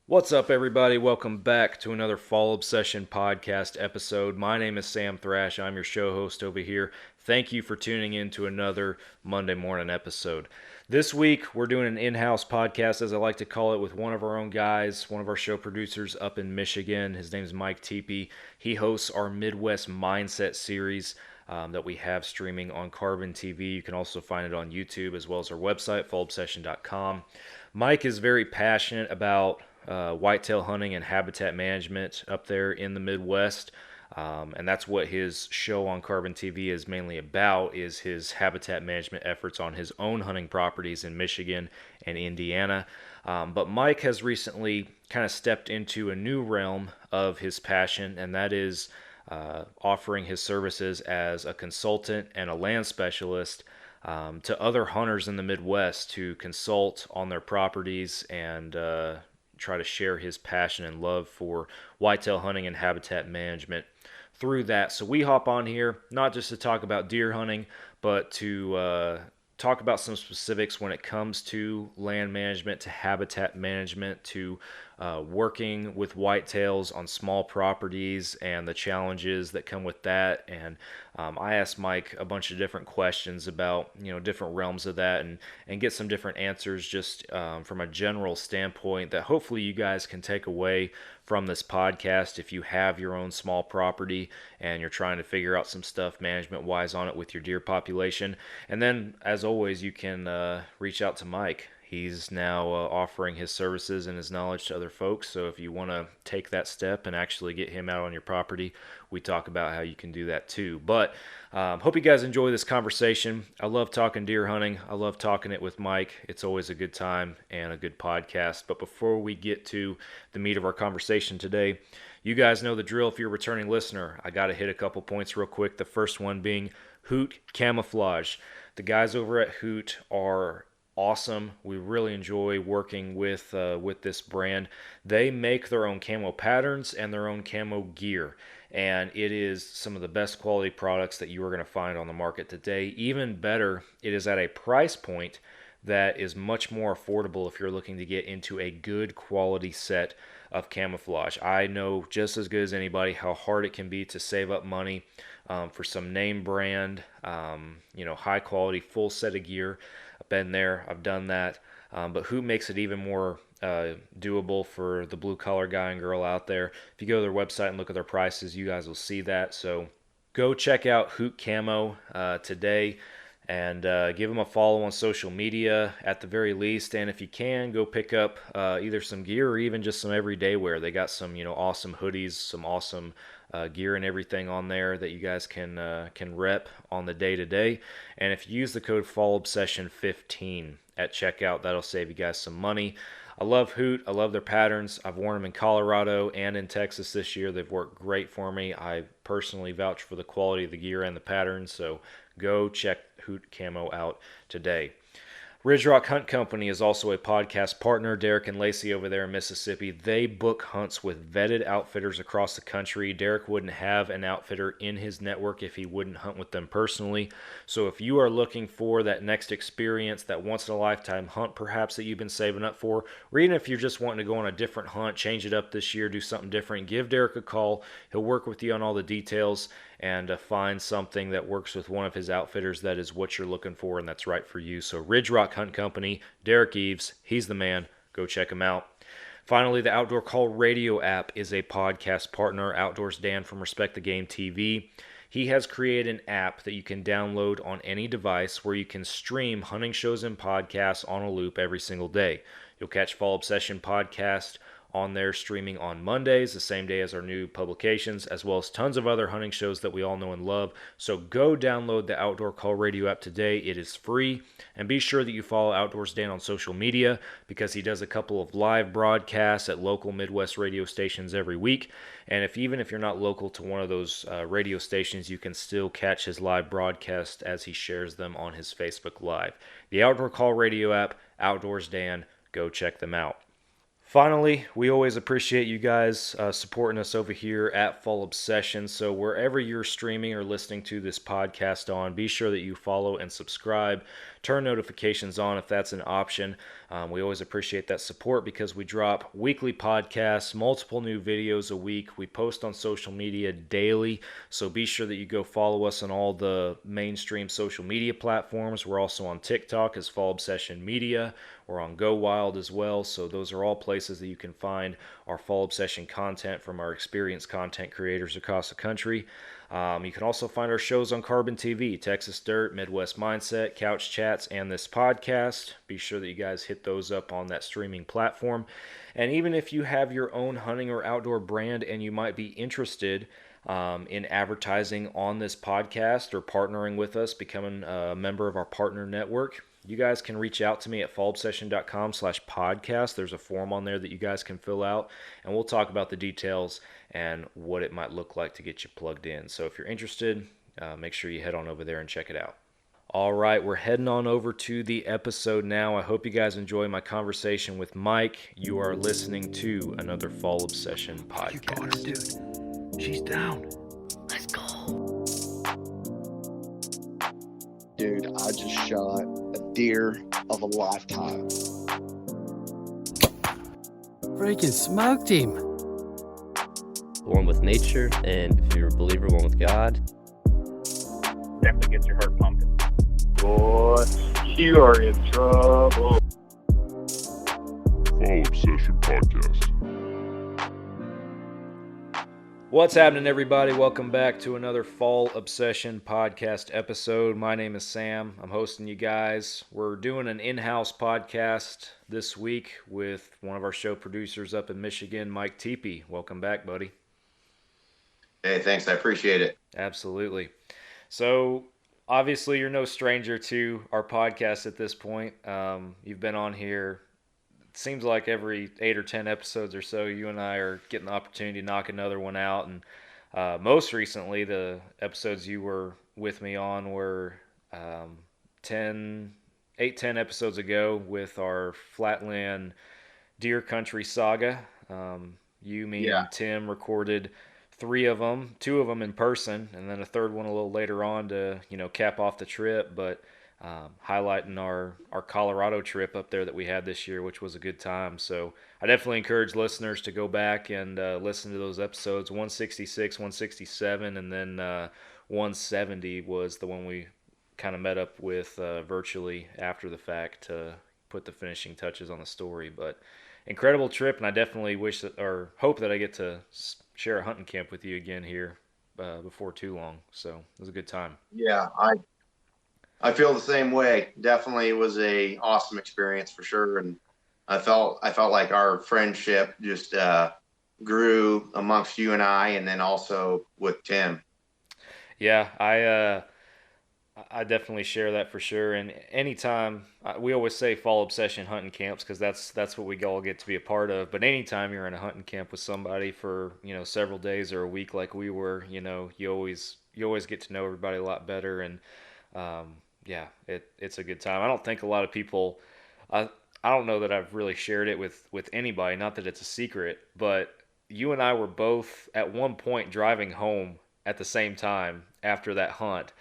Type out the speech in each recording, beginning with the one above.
What's up, everybody? Welcome back to another Fall Obsession podcast episode. My name is Sam Thrash. I'm your show host over here. Thank you for tuning in to another Monday morning episode. This week, we're doing an in-house podcast, as I like to call it, with one of our own guys, one of our show producers up in Michigan. His name is Mike Tepe. He hosts our Midwest Mindset series that we have streaming on CarbonTV. You can also find it on YouTube as well as our website, fallobsession.com. Mike is very passionate about whitetail hunting and habitat management up there in the Midwest. And that's what his show on CarbonTV is mainly about, is his habitat management efforts on his own hunting properties in Michigan and Indiana. But Mike has recently kind of stepped into a new realm of his passion, and that is offering his services as a consultant and a land specialist to other hunters in the Midwest to consult on their properties and try to share his passion and love for whitetail hunting and habitat management through that. So we hop on here not just to talk about deer hunting, but to talk about some specifics when it comes to land management, to habitat management, to working with whitetails on small properties and the challenges that come with that. And I asked Mike a bunch of different questions about different realms of that, and get some different answers just from a general standpoint that hopefully you guys can take away from this podcast if you have your own small property and you're trying to figure out some stuff management wise on it with your deer population. And then, as always, you can reach out to Mike. He's now offering his services and his knowledge to other folks. So if you want to take that step and actually get him out on your property, we talk about how you can do that too. But hope you guys enjoy this conversation. I love talking deer hunting. I love talking it with Mike. It's always a good time and a good podcast. But before we get to the meat of our conversation today, you guys know the drill if you're a returning listener. I got to hit a couple points real quick. The first one being Hoot Camouflage. The guys over at Hoot are awesome. We really enjoy working with this brand. They make their own camo patterns and their own camo gear, and it is some of the best quality products that you are going to find on the market today. Even better, it is at a price point that is much more affordable if you're looking to get into a good quality set of camouflage. I know just as good as anybody how hard it can be to save up money for some name brand, high quality full set of gear. I've been there, I've done that, but who makes it even more doable for the blue collar guy and girl out there? If you go to their website and look at their prices, you guys will see that. So go check out Hoot Camo today, and give them a follow on social media at the very least. And if you can, go pick up either some gear or even just some everyday wear. They got some awesome hoodies, some awesome gear and everything on there that you guys can rep on the day to day. And if you use the code FallObsession15 at checkout, that'll save you guys some money. I love Hoot. I love their patterns. I've worn them in Colorado and in Texas this year. They've worked great for me. I personally vouch for the quality of the gear and the patterns, so go check Hoot Camo out today. Ridge Rock Hunt Company is also a podcast partner. Derek and Lacey over there in Mississippi, they book hunts with vetted outfitters across the country. Derek wouldn't have an outfitter in his network if he wouldn't hunt with them personally. So if you are looking for that next experience, that once-in-a-lifetime hunt perhaps that you've been saving up for, or even if you're just wanting to go on a different hunt, change it up this year, do something different, give Derek a call. He'll work with you on all the details and find something that works with one of his outfitters that is what you're looking for and that's right for you. So Ridge Rock Hunt Company, Derek Eves, he's the man. Go check him out. Finally, the Outdoor Call Radio app is a podcast partner. Outdoors Dan from Respect the Game TV. He has created an app that you can download on any device where you can stream hunting shows and podcasts on a loop every single day. You'll catch Fall Obsession podcast on there streaming on Mondays, the same day as our new publications, as well as tons of other hunting shows that we all know and love. So go download the Outdoor Call Radio app today. It is free. And be sure that you follow Outdoors Dan on social media because he does a couple of live broadcasts at local Midwest radio stations every week. And even if you're not local to one of those radio stations, you can still catch his live broadcast as he shares them on his Facebook Live. The Outdoor Call Radio app, Outdoors Dan, go check them out. Finally, we always appreciate you guys supporting us over here at Fall Obsession. So wherever you're streaming or listening to this podcast on, be sure that you follow and subscribe turn notifications on if that's an option. We always appreciate that support because we drop weekly podcasts, multiple new videos a week. We post on social media daily, so be sure that you go follow us on all the mainstream social media platforms. We're also on TikTok as Fall Obsession Media. We're on Go Wild as well, so those are all places that you can find our Fall Obsession content from our experienced content creators across the country. You can also find our shows on CarbonTV, Texas Dirt, Midwest Mindset, Couch Chats, and this podcast. Be sure that you guys hit those up on that streaming platform. And even if you have your own hunting or outdoor brand and you might be interested in advertising on this podcast or partnering with us, becoming a member of our partner network, you guys can reach out to me at fallobsession.com/podcast. There's a form on there that you guys can fill out, and we'll talk about the details and what it might look like to get you plugged in. So if you're interested, make sure you head on over there and check it out. All right, we're heading on over to the episode now. I hope you guys enjoy my conversation with Mike. You are listening to another Fall Obsession podcast. You got her, dude. She's down. Let's go. Dude, I just shot a deer of a lifetime. Freaking smoked him. One with nature, and if you're a believer, one with God. Definitely gets your heart pumping. Boy, you are in trouble. Fall Obsession Podcast. What's happening, everybody? Welcome back to another Fall Obsession podcast episode. My name is Sam. I'm hosting you guys. We're doing an in-house podcast this week with one of our show producers up in Michigan, Mike Tepe. Welcome back, buddy. Hey, thanks. I appreciate it. Absolutely. So, obviously, you're no stranger to our podcast at this point. You've been on here, it seems like every 8 or 10 episodes or so, you and I are getting the opportunity to knock another one out. And most recently, the episodes you were with me on were 10 episodes ago with our Flatland Deer Country Saga. You, me, and Tim recorded 3 of them, 2 of them in person, and then a third one a little later on to, cap off the trip, but highlighting our Colorado trip up there that we had this year, which was a good time. So I definitely encourage listeners to go back and listen to those episodes. 166, 167, and then 170 was the one we kind of met up with virtually after the fact to put the finishing touches on the story. But incredible trip, and I definitely wish that, or hope that I get to share a hunting camp with you again here before too long. So it was a good time. Yeah, I feel the same way. Definitely was a awesome experience for sure, and I felt like our friendship just grew amongst you and I, and then also with Tim. Yeah, I definitely share that for sure. And anytime, we always say Fall Obsession hunting camps because that's what we all get to be a part of. But anytime you're in a hunting camp with somebody for several days or a week like we were, you always get to know everybody a lot better. And it's a good time. I don't think a lot of people. I don't know that I've really shared it with anybody. Not that it's a secret, but you and I were both at one point driving home at the same time after that hunt.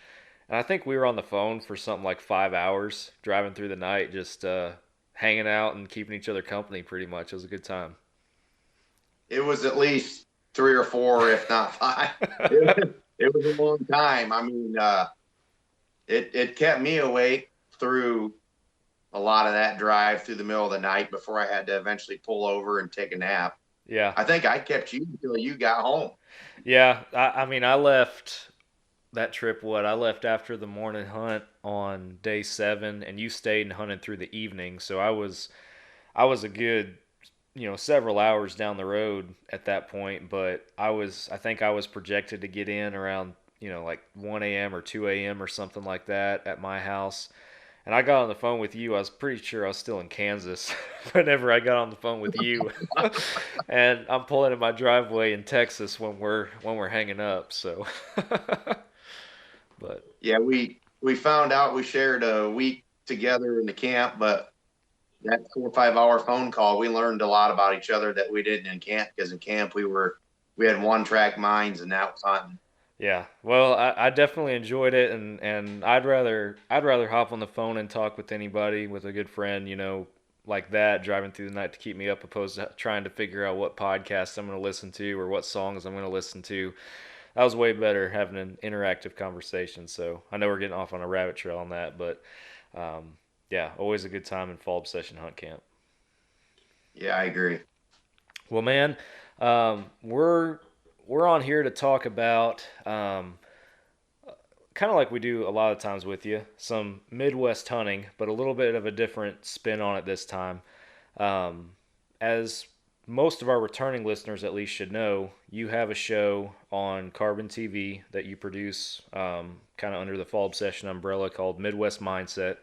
And I think we were on the phone for something like 5 hours driving through the night, just hanging out and keeping each other company pretty much. It was a good time. It was at least 3 or 4, if not 5. It was a long time. I mean, it kept me awake through a lot of that drive through the middle of the night before I had to eventually pull over and take a nap. Yeah. I think I kept you until you got home. Yeah. I mean, I left that trip, I left after the morning hunt on day 7, and you stayed and hunted through the evening. So I was a good, several hours down the road at that point, but I think I was projected to get in around, like 1 a.m. or 2 a.m. or something like that at my house. And I got on the phone with you. I was pretty sure I was still in Kansas whenever I got on the phone with you. And I'm pulling in my driveway in Texas when we're hanging up. So But yeah, we found out we shared a week together in the camp, but that 4 or 5 hour phone call, we learned a lot about each other that we didn't in camp, because in camp we had one track minds and that was hunting. Yeah, well, I definitely enjoyed it, and I'd rather hop on the phone and talk with anybody, with a good friend, like that, driving through the night to keep me up, opposed to trying to figure out what podcasts I'm going to listen to or what songs I'm going to listen to. That was way better having an interactive conversation. So I know we're getting off on a rabbit trail on that, but yeah, always a good time in fall obsession hunt camp. Yeah, I agree. Well, man, we're on here to talk about kind of like we do a lot of times with you, some Midwest hunting, but a little bit of a different spin on it this time. Um, as most of our returning listeners at least should know, you have a show on Carbon TV that you produce kind of under the Fall Obsession umbrella called Midwest Mindset,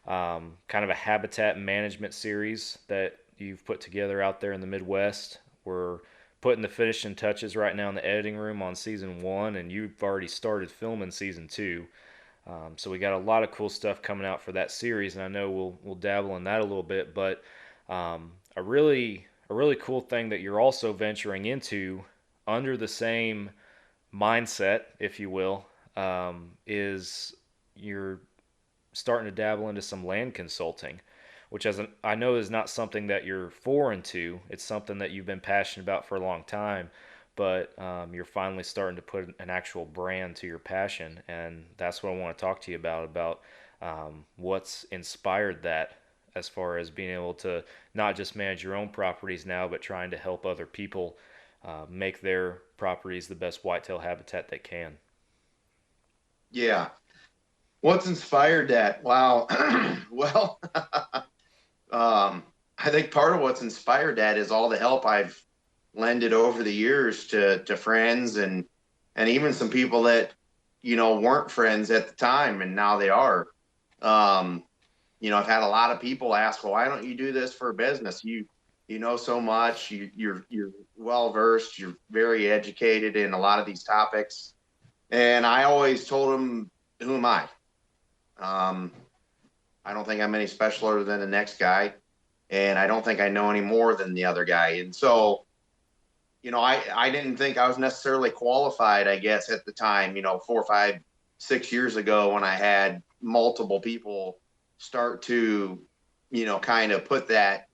kind of a habitat management series that you've put together out there in the Midwest. We're putting the finishing touches right now in the editing room on season 1, and you've already started filming season 2. So we got a lot of cool stuff coming out for that series, and I know we'll dabble in that a little bit. But a really cool thing that you're also venturing into under the same mindset, if you will, is you're starting to dabble into some land consulting, which I know is not something that you're foreign to. It's something that you've been passionate about for a long time, but you're finally starting to put an actual brand to your passion, and that's what I want to talk to you about what's inspired that, as far as being able to not just manage your own properties now, but trying to help other people make their properties the best whitetail habitat they can. Yeah. What's inspired that? Wow. Well, I think part of what's inspired that is all the help I've lended over the years to friends and even some people that weren't friends at the time and now they are. I've had a lot of people ask, well, why don't you do this for a business? You know so much. You're well versed. You're very educated in a lot of these topics. And I always told them, who am I? I don't think I'm any specialer than the next guy, and I don't think I know any more than the other guy. And so, I didn't think I was necessarily qualified, I guess, at the time, 4, 5, 6 years ago, when I had multiple people start to, kind of put that,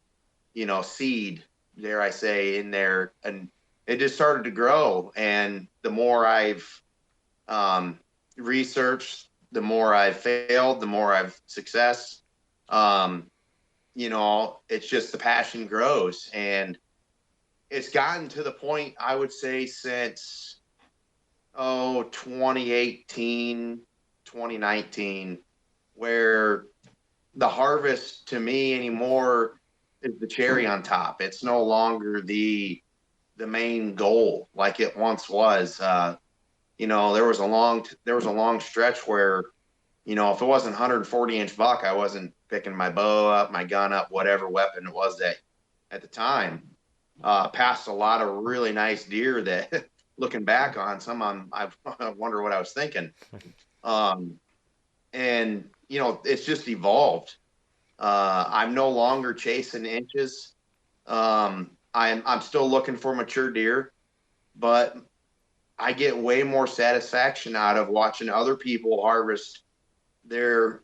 seed, dare I say, in there, and it just started to grow. And the more I've researched, the more I've failed, the more I've success. It's just the passion grows, and it's gotten to the point, I would say, since 2018, 2019, where the harvest to me anymore is the cherry on top. It's no longer the main goal like it once was. There was a long stretch where, if it wasn't 140-inch buck, I wasn't picking my bow up, my gun up, whatever weapon it was that at the time. Passed a lot of really nice deer that, looking back on some, I wonder what I was thinking. And it's just evolved. I'm no longer chasing inches. I'm still looking for mature deer, but I get way more satisfaction out of watching other people harvest their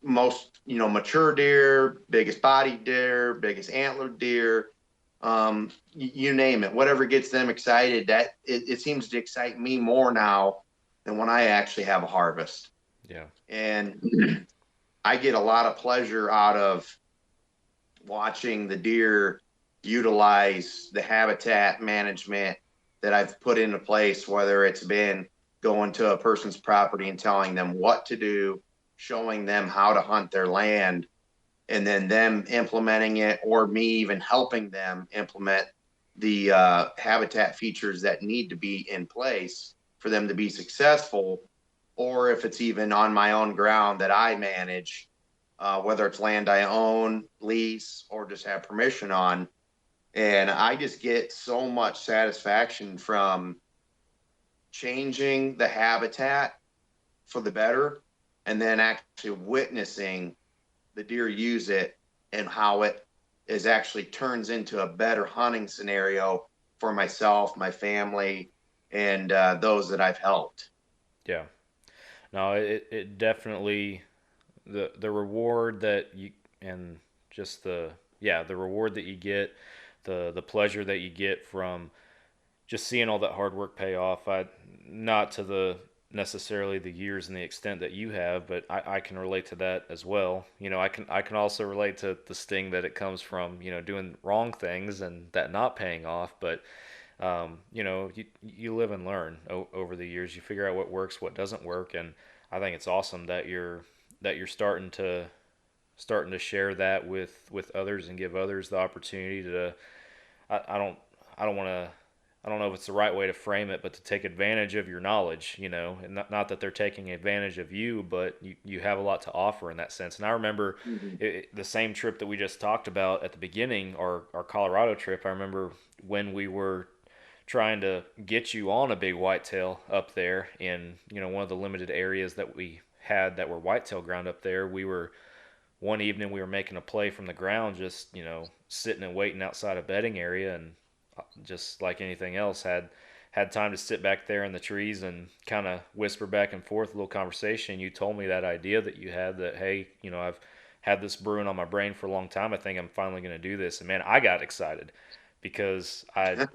most, mature deer, biggest body deer, biggest antlered deer, you name it, whatever gets them excited. That it seems to excite me more now than when I actually have a harvest. Yeah. And I get a lot of pleasure out of watching the deer utilize the habitat management that I've put into place, whether it's been going to a person's property and telling them what to do, showing them how to hunt their land, and then them implementing it, or me even helping them implement the habitat features that need to be in place for them to be successful. Or if it's even on my own ground that I manage, whether it's land I own, lease, or just have permission on. And I just get so much satisfaction from changing the habitat for the better, and then actually witnessing the deer use it and how it actually turns into a better hunting scenario for myself, my family, and those that I've helped. Yeah. No, it definitely the reward that you and just the reward that you get, the pleasure that you get from just seeing all that hard work pay off. I not to the necessarily the years and the extent that you have, but I can relate to that as well. I can also relate to the sting that it comes from, doing wrong things and that not paying off. But you live and learn over the years. You figure out what works, what doesn't work, and I think it's awesome that you're starting to share that with others and give others the opportunity to. I don't I don't want to. I don't know if it's the right way to frame it, but to take advantage of your knowledge, and not that they're taking advantage of you, but you have a lot to offer in that sense. And I remember Mhm. the same trip that we just talked about at the beginning, our Colorado trip. I remember when we were trying to get you on a big whitetail up there in one of the limited areas that we had that were whitetail ground up there. One evening we were making a play from the ground, just sitting and waiting outside a bedding area, and just like anything else, had time to sit back there in the trees and kind of whisper back and forth a little conversation. You told me that idea that you had, that hey, I've had this brewing on my brain for a long time. I think I'm finally going to do this. And man, I got excited because I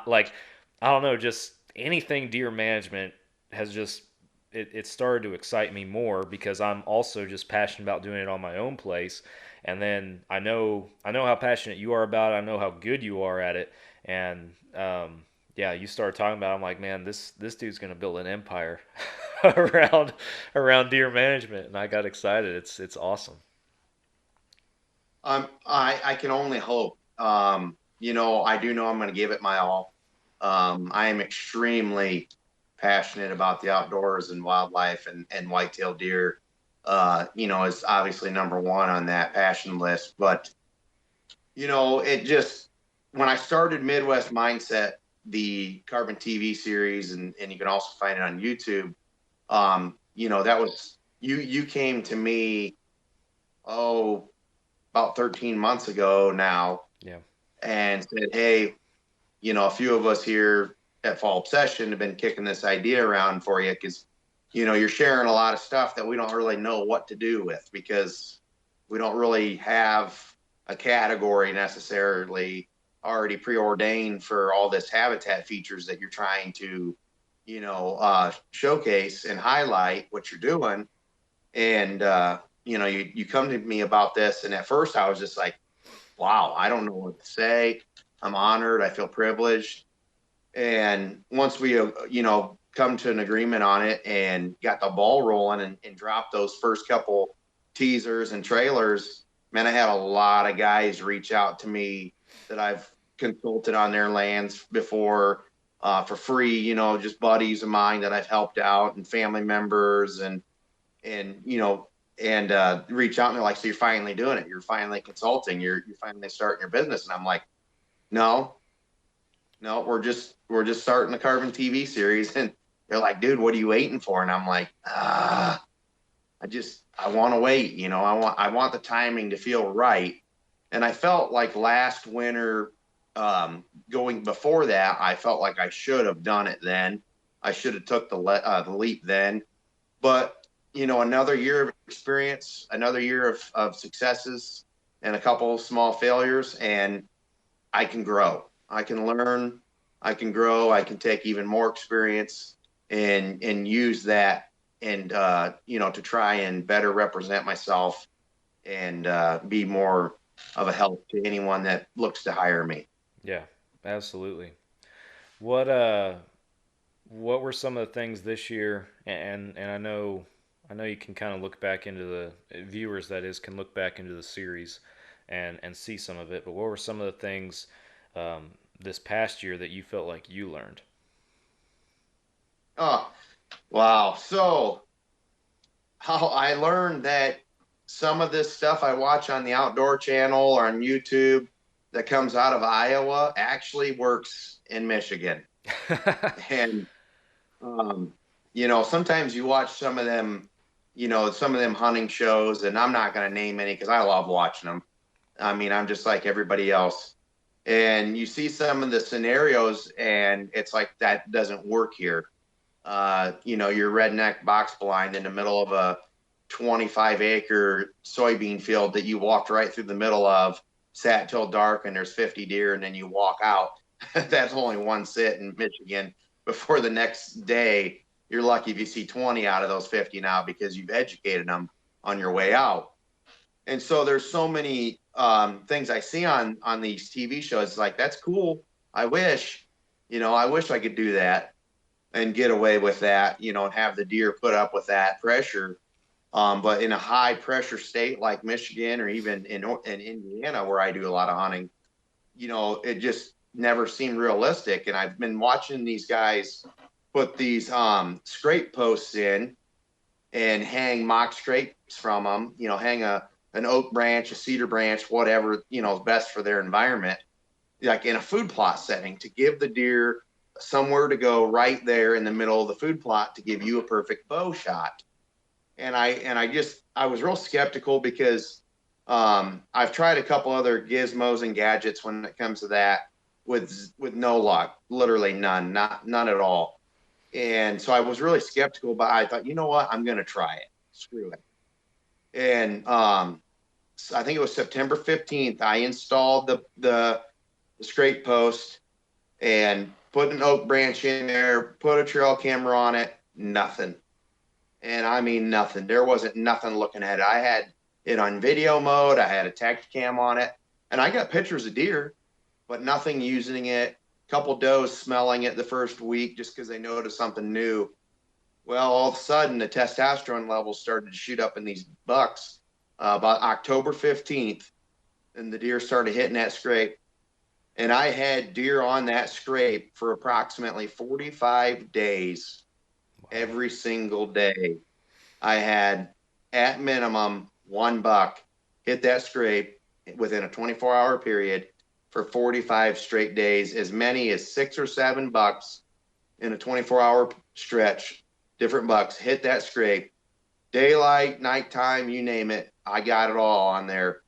like, I don't know, just anything deer management has just it started to excite me more because I'm also just passionate about doing it on my own place. And then I know how passionate you are about it. I know how good you are at it. And yeah, you started talking about it, I'm like, man, this dude's gonna build an empire around deer management, and I got excited. It's awesome. I can only hope. I do know I'm going to give it my all. I am extremely passionate about the outdoors and wildlife, and whitetail deer. Is obviously number one on that passion list. But it just when I started Midwest Mindset, the Carbon TV series, and you can also find it on YouTube. That was you came to me, oh, about 13 months ago now, Yeah. and said, hey, a few of us here at Fall Obsession have been kicking this idea around for you because, you're sharing a lot of stuff that we don't really know what to do with because we don't really have a category necessarily already preordained for all this habitat features that you're trying to, showcase and highlight what you're doing. And, you come to me about this. And at first I was just like, wow, I don't know what to say. I'm honored. I feel privileged. And once we, come to an agreement on it and got the ball rolling and dropped those first couple teasers and trailers, man, I had a lot of guys reach out to me that I've consulted on their lands before for free, just buddies of mine that I've helped out and family members and reach out and they're like, so you're finally doing it. You're finally consulting. You're finally starting your business. And I'm like, no, we're just starting the Carbon TV series. And they're like, dude, what are you waiting for? And I'm like, I want to wait. I want the timing to feel right. And I felt like last winter, going before that, I felt like I should have done it then. I should have took the leap then. But another year of experience, another year of successes, and a couple of small failures, and I can grow. I can learn. I can grow. I can take even more experience and use that and to try and better represent myself and be more of a help to anyone that looks to hire me. Yeah, absolutely. What were some of the things this year? And I know you can kind of look back into the viewers, that is, can look back into the series and see some of it. But what were some of the things this past year that you felt like you learned? Oh, wow. So how I learned that some of this stuff I watch on the Outdoor Channel or on YouTube that comes out of Iowa actually works in Michigan. And sometimes you watch some of them hunting shows, and I'm not going to name any because I love watching them. I mean, I'm just like everybody else. And you see some of the scenarios, and it's like that doesn't work here. Your redneck box blind in the middle of a 25-acre soybean field that you walked right through the middle of, sat till dark, and there's 50 deer, and then you walk out. That's only one sit in Michigan. Before the next day, you're lucky if you see 20 out of those 50 now because you've educated them on your way out. And so there's so many things I see on these TV shows. Like, that's cool. I wish I could do that and get away with that, and have the deer put up with that pressure. But in a high pressure state like Michigan, or even in Indiana, where I do a lot of hunting, it just never seemed realistic. And I've been watching these guys put these scrape posts in and hang mock scrapes from them, hang an oak branch, a cedar branch, whatever, is best for their environment, like in a food plot setting, to give the deer somewhere to go right there in the middle of the food plot to give you a perfect bow shot. And I was real skeptical because I've tried a couple other gizmos and gadgets when it comes to that with no luck, literally none at all. And so I was really skeptical, but I thought, you know what, I'm going to try it. Screw it. And so I think it was September 15th, I installed the scrape post and put an oak branch in there, put a trail camera on it, nothing. And I mean, nothing. There wasn't nothing looking at it. I had it on video mode. I had a Tacticam on it, and I got pictures of deer, but nothing using it. A couple does smelling it the first week just because they noticed something new. Well, all of a sudden, the testosterone levels started to shoot up in these bucks about October 15th, and the deer started hitting that scrape. And I had deer on that scrape for approximately 45 days. Every single day, I had at minimum one buck hit that scrape within a 24-hour period for 45 straight days, as many as 6 or 7 bucks in a 24-hour stretch. Different bucks hit that scrape, daylight, nighttime, you name it. I got it all on there.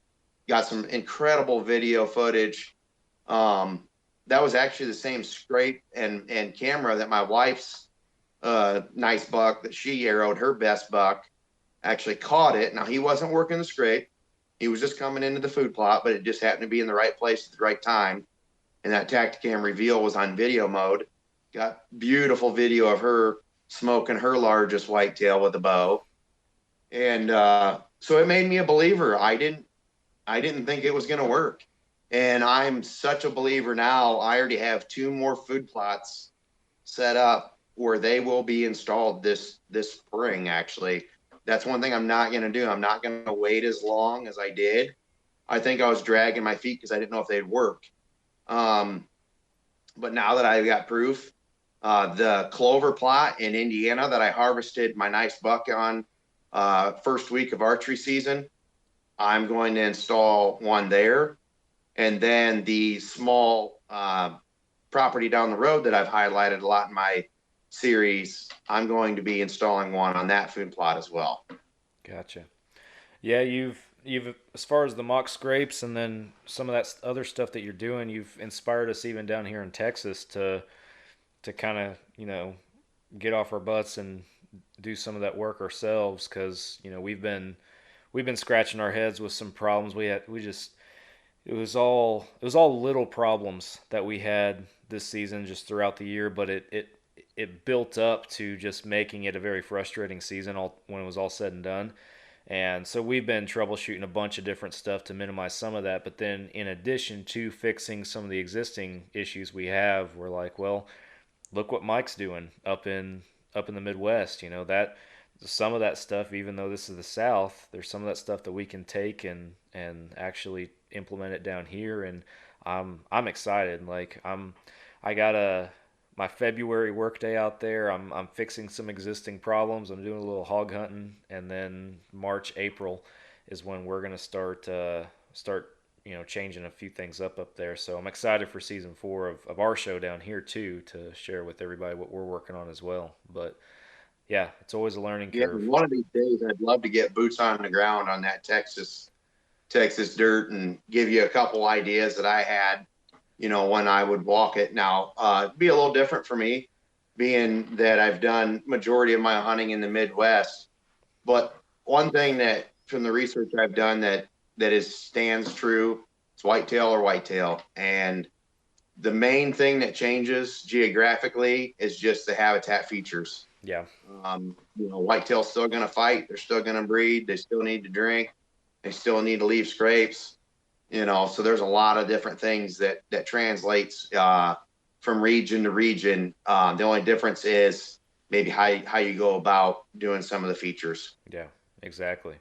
Got some incredible video footage. That was actually the same scrape and camera that my wife's nice buck that she arrowed, her best buck, actually caught it. Now, he wasn't working the scrape. He was just coming into the food plot, but it just happened to be in the right place at the right time. And that Tacticam reveal was on video mode. Got beautiful video of her smoking her largest whitetail with a bow. And so it made me a believer. I didn't think it was going to work. And I'm such a believer now. I already have 2 more food plots set up where they will be installed this spring. Actually, that's one thing I'm not going to do. I'm not going to wait as long as I did. I think I was dragging my feet because I didn't know if they'd work. But now that I got proof, the clover plot in Indiana that I harvested my nice buck on first week of archery season, I'm going to install one there. And then the small property down the road that I've highlighted a lot in my series, I'm going to be installing one on that food plot as well. Gotcha. Yeah, you've as far as the mock scrapes and then some of that other stuff that you're doing, you've inspired us even down here in Texas to kind of, get off our butts and do some of that work ourselves, because we've been scratching our heads with some problems. It was all little problems that we had this season just throughout the year, but it built up to just making it a very frustrating season when it was all said and done. And so we've been troubleshooting a bunch of different stuff to minimize some of that. But then in addition to fixing some of the existing issues we have, we're like, well, look what Mike's doing up in the Midwest. That some of that stuff, even though this is the South, there's some of that stuff that we can take and actually implement it down here. And I'm excited. Like I got my February workday out there. I'm fixing some existing problems. I'm doing a little hog hunting, and then March, April is when we're gonna start changing a few things up there. So I'm excited for season 4 of our show down here too, to share with everybody what we're working on as well. But yeah, it's always a learning curve. One of these days, I'd love to get boots on the ground on that Texas dirt and give you a couple ideas that I had when I would walk it. Now, it'd be a little different for me, being that I've done majority of my hunting in the Midwest. But one thing that from the research I've done that stands true, it's whitetail or whitetail. And the main thing that changes geographically is just the habitat features. Yeah. Whitetail's still going to fight. They're still going to breed. They still need to drink. They still need to leave scrapes. So there's a lot of different things that translates from region to region. The only difference is maybe how you go about doing some of the features. Yeah, exactly.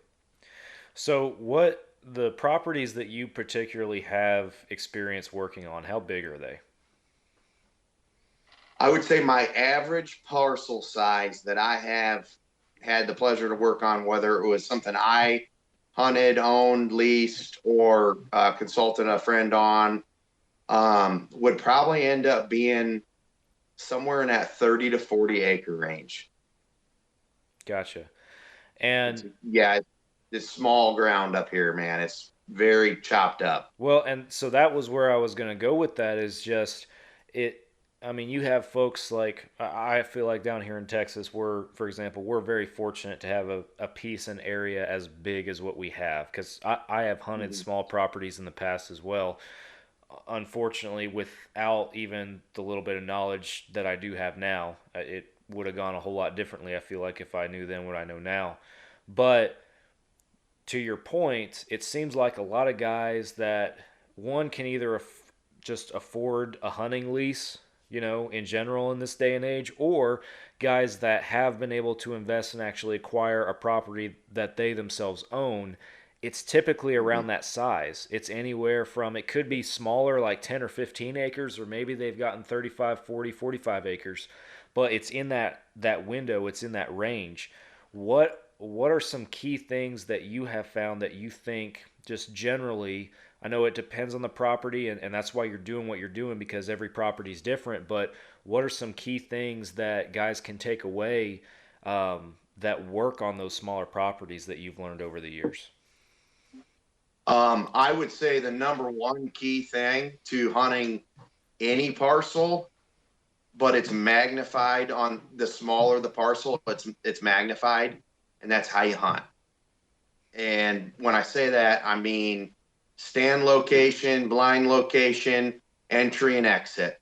So what the properties that you particularly have experience working on, how big are they? I would say my average parcel size that I have had the pleasure to work on, whether it was something I hunted, owned, leased, or consulted a friend on, would probably end up being somewhere in that 30 to 40 acre range. Gotcha. And It's small ground up here, man. It's very chopped up. well, and so that was where I was going to go with that is just it. I mean, you have folks like I feel like down here in Texas, for example, we're very fortunate to have a piece and area as big as what we have because I have hunted small properties in the past as well. Unfortunately, without even the little bit of knowledge that I do have now, it would have gone a whole lot differently. I feel like if I knew then what I know now. But to your point, it seems like a lot of guys that one can either just afford a hunting lease, in general in this day and age, or guys that have been able to invest and actually acquire a property that they themselves own. It's typically around that size. It's anywhere from, it could be smaller, like 10 or 15 acres, or maybe they've gotten 35, 40, 45 acres, but it's in that window, it's in that range. What are some key things that you have found that you think just generally, I know it depends on the property and that's why you're doing what you're doing because every property is different, but what are some key things that guys can take away that work on those smaller properties that you've learned over the years? I would say the number one key thing to hunting any parcel, but it's magnified on the smaller the parcel, it's magnified, and that's how you hunt. And when I say that, I mean stand location, blind location, entry and exit,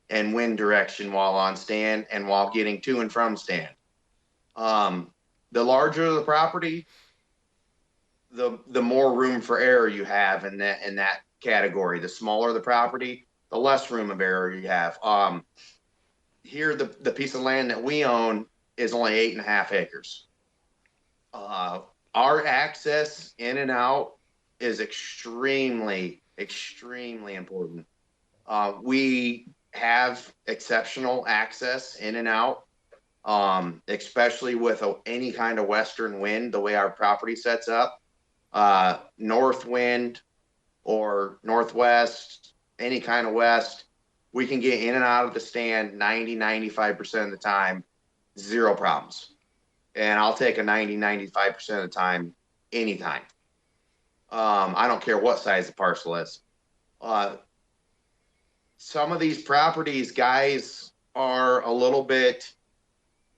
and wind direction while on stand and while getting to and from stand. The larger the property, the more room for error you have in that category. The smaller the property, the less room of error you have. Here, the piece of land that we own is only 8.5 acres. Our access in and out is extremely, extremely important. We have exceptional access in and out, especially with any kind of western wind, the way our property sets up. North wind or northwest, any kind of west, we can get in and out of the stand 95% of the time, zero problems. And I'll take a 95% of the time, anytime. I don't care what size the parcel is. Some of these properties, guys, are a little bit.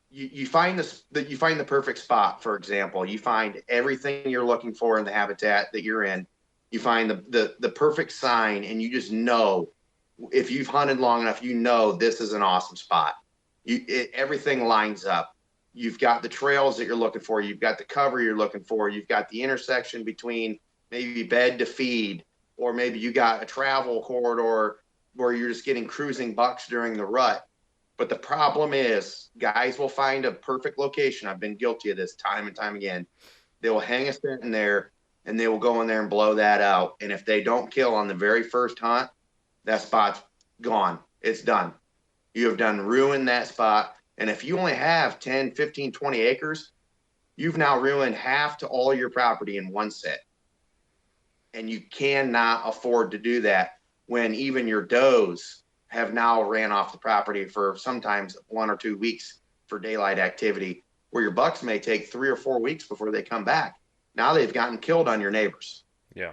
You find the perfect spot. For example, you find everything you're looking for in the habitat that you're in. You find the perfect sign, and you just know if you've hunted long enough, this is an awesome spot. Everything lines up. You've got the trails that you're looking for. You've got the cover you're looking for. You've got the intersection between maybe bed to feed, or maybe you got a travel corridor where you're just getting cruising bucks during the rut. But the problem is guys will find a perfect location. I've been guilty of this time and time again. They will hang a scent in there and they will go in there and blow that out. And if they don't kill on the very first hunt, that spot's gone. It's done. You have done ruined that spot. And if you only have 10, 15, 20 acres, you've now ruined half to all your property in one set. And you cannot afford to do that when even your does have now ran off the property for sometimes 1 or 2 weeks for daylight activity, where your bucks may take 3 or 4 weeks before they come back. Now they've gotten killed on your neighbors. Yeah.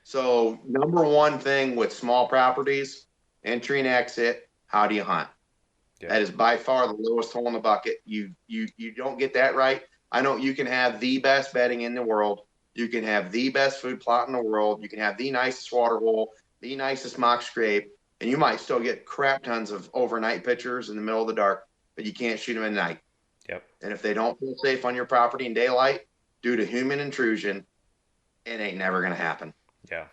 So number one thing with small properties, entry and exit, how do you hunt? Yeah. That is by far the lowest hole in the bucket. You don't get that right. I know you can have the best bedding in the world. You can have the best food plot in the world. You can have the nicest water hole, the nicest mock scrape, and you might still get crap tons of overnight pictures in the middle of the dark, but you can't shoot them at night. Yep. And if they don't feel safe on your property in daylight due to human intrusion, it ain't never going to happen. Yeah.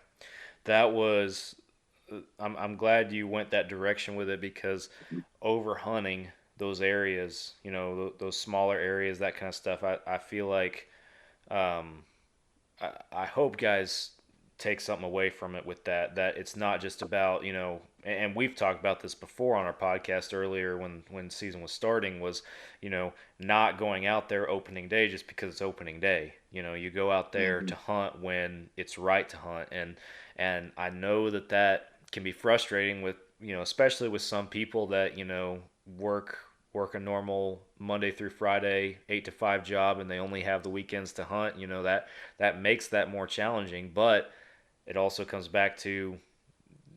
That was I'm glad you went that direction with it, because over hunting those areas, those smaller areas, that kind of stuff, I feel like um, I hope guys take something away from it with that it's not just about, and we've talked about this before on our podcast earlier when season was starting, was, not going out there opening day just because it's opening day. You go out there to hunt when it's right to hunt. And I know that can be frustrating with, especially with some people that, work a normal Monday through Friday 8 to 5 job, and they only have the weekends to hunt. That makes that more challenging. But it also comes back to,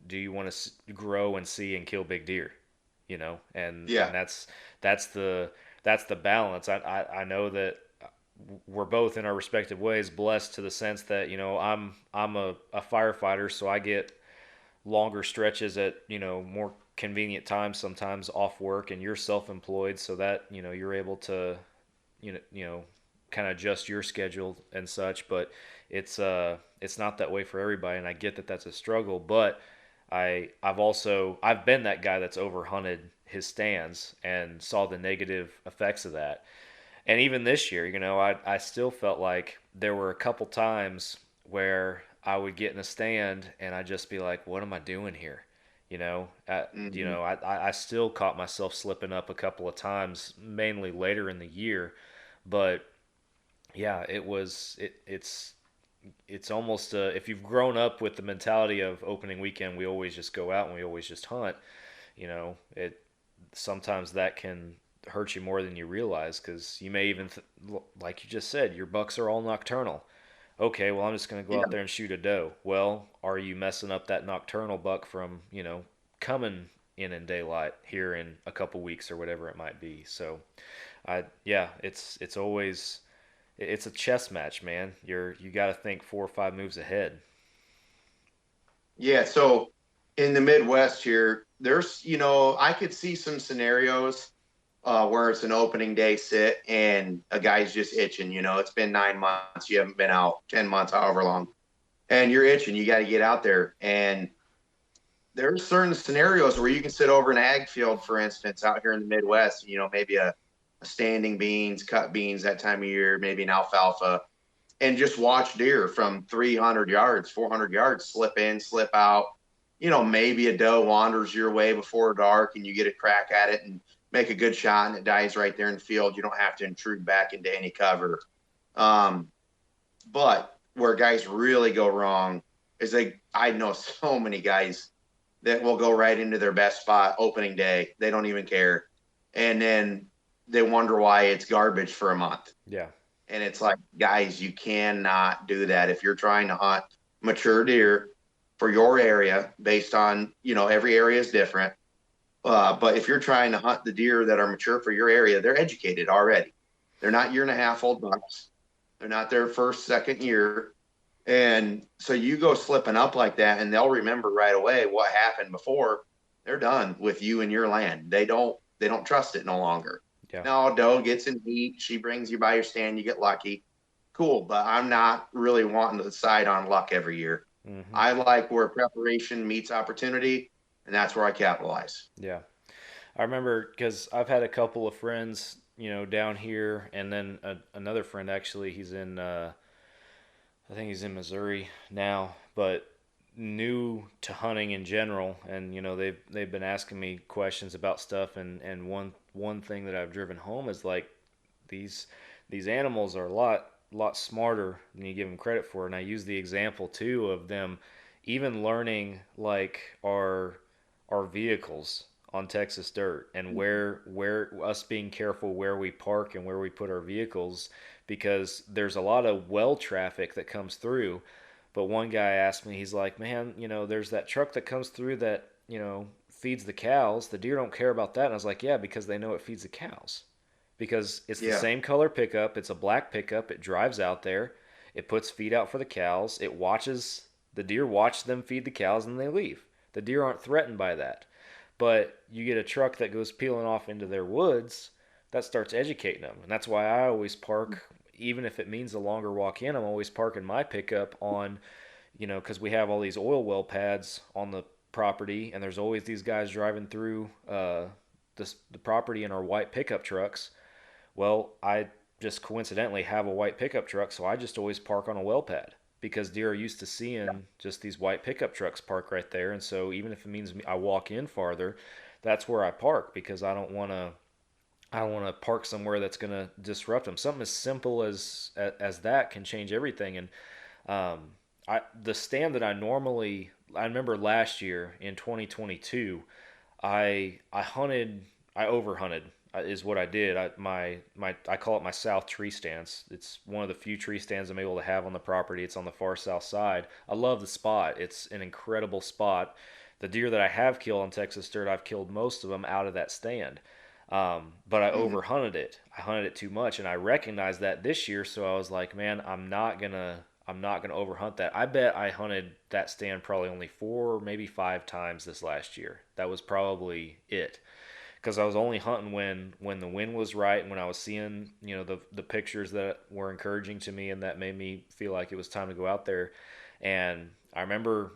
do you want to grow and see and kill big deer? And Yeah. and that's the balance. I know that we're both in our respective ways blessed to the sense that, I'm a firefighter, so I get longer stretches at, more convenient times sometimes off work, and you're self-employed, so that, you're able to, kind of adjust your schedule and such. But it's not that way for everybody, and I get that that's a struggle. But I've been that guy that's overhunted his stands and saw the negative effects of that. And even this year, I still felt like there were a couple times where I would get in a stand and I'd just be like, what am I doing here? I still caught myself slipping up a couple of times, mainly later in the year. But yeah, it's almost, if you've grown up with the mentality of opening weekend, we always just go out and we always just hunt, it sometimes that can hurt you more than you realize, because you may even, like you just said, your bucks are all nocturnal. Okay, well, I'm just going to go out there and shoot a doe. Well, are you messing up that nocturnal buck from, coming in daylight here in a couple weeks or whatever it might be? So, it's always, it's a chess match, man. You got to think 4 or 5 moves ahead. Yeah. So in the Midwest here, there's, I could see some scenarios where it's an opening day sit and a guy's just itching. It's been 9 months, you haven't been out, 10 months, however long, and you're itching. You got to get out there. And there's certain scenarios where you can sit over an ag field, for instance, out here in the Midwest, maybe a standing beans, cut beans that time of year, maybe an alfalfa, and just watch deer from 300 yards, 400 yards, slip in, slip out. Maybe a doe wanders your way before dark and you get a crack at it and make a good shot and it dies right there in the field. You don't have to intrude back into any cover. But where guys really go wrong is I know so many guys that will go right into their best spot opening day. They don't even care. And then they wonder why it's garbage for a month. Yeah. And it's like, guys, you cannot do that. If you're trying to hunt mature deer for your area, based on, every area is different. But if you're trying to hunt the deer that are mature for your area, they're educated already. They're not 1.5-year-old bucks. They're not their first, second year. And so you go slipping up like that, and they'll remember right away what happened before. They're done with you and your land. They don't trust it no longer. Yeah. Now, a doe gets in heat. She brings you by your stand. You get lucky. Cool. But I'm not really wanting to decide on luck every year. Mm-hmm. I like where preparation meets opportunity, and that's where I capitalize. Yeah. I remember, because I've had a couple of friends, down here, and then another friend, actually, he's in, I think he's in Missouri now, but new to hunting in general, and they've been asking me questions about stuff, and one thing that I've driven home is like, these animals are a lot smarter than you give them credit for. And I use the example too of them even learning like our vehicles on Texas dirt, and where us being careful where we park and where we put our vehicles, because there's a lot of well traffic that comes through. But one guy asked me, he's like, man, there's that truck that comes through that, feeds the cows. The deer don't care about that. And I was like, yeah, because they know it feeds the cows. Because it's the Yeah. same color pickup. It's a black pickup. It drives out there. It puts feed out for the cows. The deer watch them feed the cows and they leave. The deer aren't threatened by that. But you get a truck that goes peeling off into their woods, that starts educating them. And that's why I always park, even if it means a longer walk in, I'm always parking my pickup on, because we have all these oil well pads on the property, and there's always these guys driving through the property in our white pickup trucks. Well, I just coincidentally have a white pickup truck, so I just always park on a well pad because deer are used to seeing just these white pickup trucks park right there. And so even if it means I walk in farther, that's where I park because I don't want to park somewhere that's going to disrupt them. Something as simple as that can change everything. And the stand that I remember last year in 2022, I overhunted is what I did. I call it my south tree stands. It's one of the few tree stands I'm able to have on the property. It's on the far south side. I love the spot. It's an incredible spot. The deer that I have killed on Texas dirt, I've killed most of them out of that stand. But I overhunted it. I hunted it too much, and I recognized that this year. So I was like, man, I'm not gonna overhunt that. I bet I hunted that stand probably only 4, maybe 5 times this last year. That was probably it, because I was only hunting when the wind was right and when I was seeing the pictures that were encouraging to me and that made me feel like it was time to go out there. And I remember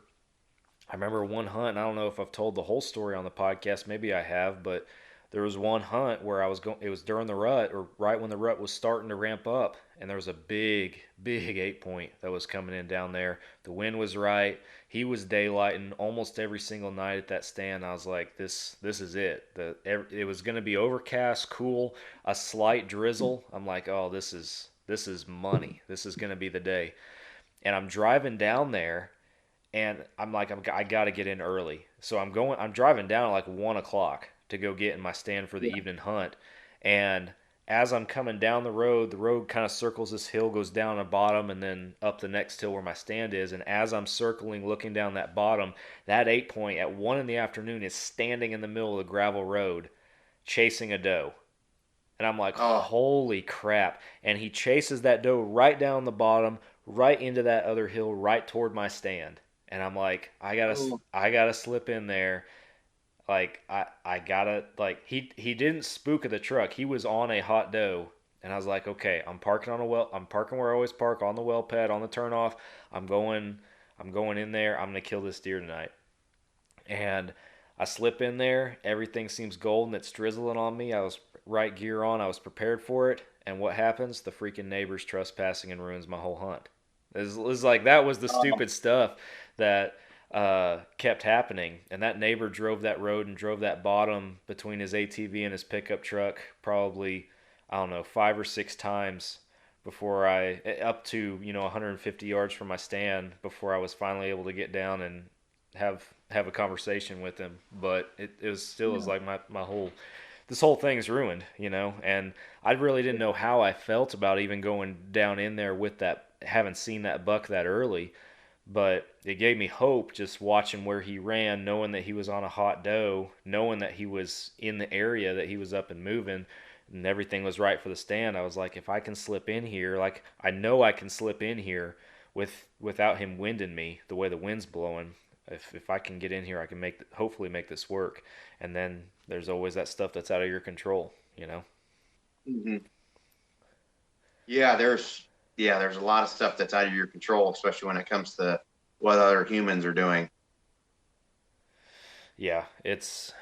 one hunt. And I don't know if I've told the whole story on the podcast. Maybe I have, but there was one hunt where I was going. It was during the rut, or right when the rut was starting to ramp up, and there was a big, big 8-point that was coming in down there. The wind was right. He was daylighting almost every single night at that stand. I was like, this is it. It was going to be overcast, cool, a slight drizzle. I'm like, oh, this is money. This is going to be the day. And I'm driving down there, and I'm like, I got to get in early. So I'm driving down at like 1 o'clock to go get in my stand for the evening hunt. And as I'm coming down the road kind of circles this hill, goes down a bottom, and then up the next hill where my stand is. And as I'm circling, looking down that bottom, that 8-point at 1 in the afternoon is standing in the middle of the gravel road, chasing a doe. And I'm like, Oh. holy crap. And he chases that doe right down the bottom, right into that other hill, right toward my stand. And I'm like, I gotta slip in there. Like I gotta, like, he didn't spook of the truck. He was on a hot doe. And I was like, okay, I'm parking where I always park, on the well pad, on the turnoff. I'm going in there. I'm gonna kill this deer tonight. And I slip in there. Everything seems golden. It's drizzling on me. I was right gear on. I was prepared for it. And what happens? The freaking neighbor's trespassing and ruins my whole hunt. It was like, that was the stupid stuff that kept happening. And that neighbor drove that road and drove that bottom between his ATV and his pickup truck probably, I don't know, 5 or 6 times before up to 150 yards from my stand, before I was finally able to get down and have a conversation with him. But it was still, was like this whole thing's ruined, and I really didn't know how I felt about even going down in there with that, haven't seen that buck that early. But it gave me hope just watching where he ran, knowing that he was on a hot doe, knowing that he was in the area, that he was up and moving, and everything was right for the stand. I was like, if I can slip in here, like, I know I can slip in here without him winding me the way the wind's blowing. If I can get in here, I can hopefully make this work. And then there's always that stuff that's out of your control, Mm-hmm. Yeah, there's a lot of stuff that's out of your control, especially when it comes to what other humans are doing. Yeah, it's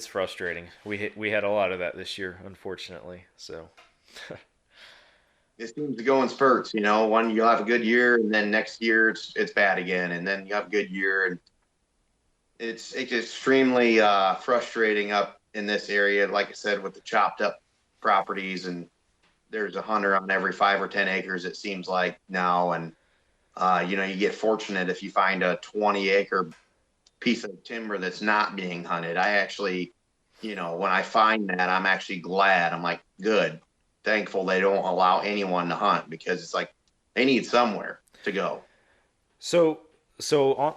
frustrating. We had a lot of that this year, unfortunately. So It seems to go in spurts, one you'll have a good year, and then next year it's bad again, and then you have a good year, and it's extremely frustrating up in this area. Like I said, with the chopped up properties, and there's a hunter on every 5 or 10 acres, it seems like now, and you get fortunate if you find a 20-acre piece of timber that's not being hunted. I actually, when I find that, I'm actually glad. I'm like, good. Thankful they don't allow anyone to hunt, because it's like they need somewhere to go. So,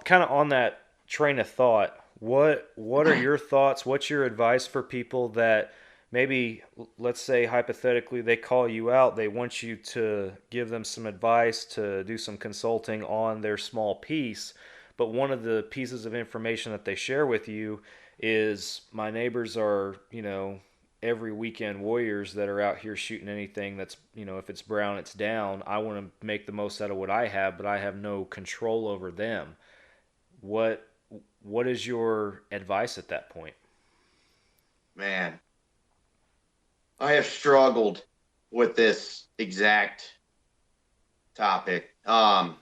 kind of on that train of thought, what are your thoughts? What's your advice for people that maybe, let's say hypothetically, they call you out, they want you to give them some advice, to do some consulting on their small piece, but one of the pieces of information that they share with you is my neighbors are, every weekend warriors that are out here shooting anything that's, if it's brown, it's down. I want to make the most out of what I have, but I have no control over them. What what is your advice at that point? Man, I have struggled with this exact topic. I've